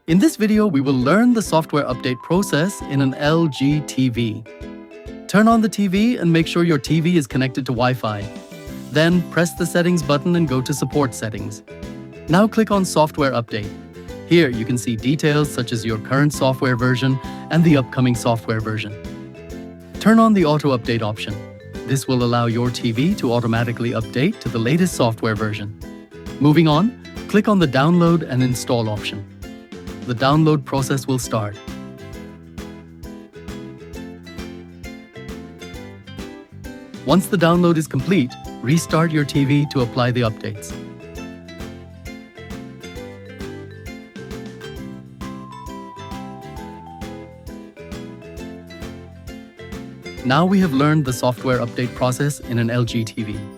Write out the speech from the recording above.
In this video, we will learn the software update process in an LG TV. Turn on the TV and make sure your TV is connected to Wi-Fi. Then press the settings button and go to support settings. Now click on software update. Here you can see details such as your current software version and the upcoming software version. Turn on the auto update option. This will allow your TV to automatically update to the latest software version. Moving on, click on the download and install option. The download process will start. Once the download is complete, restart your TV to apply the updates. Now we have learned the software update process in an LG TV.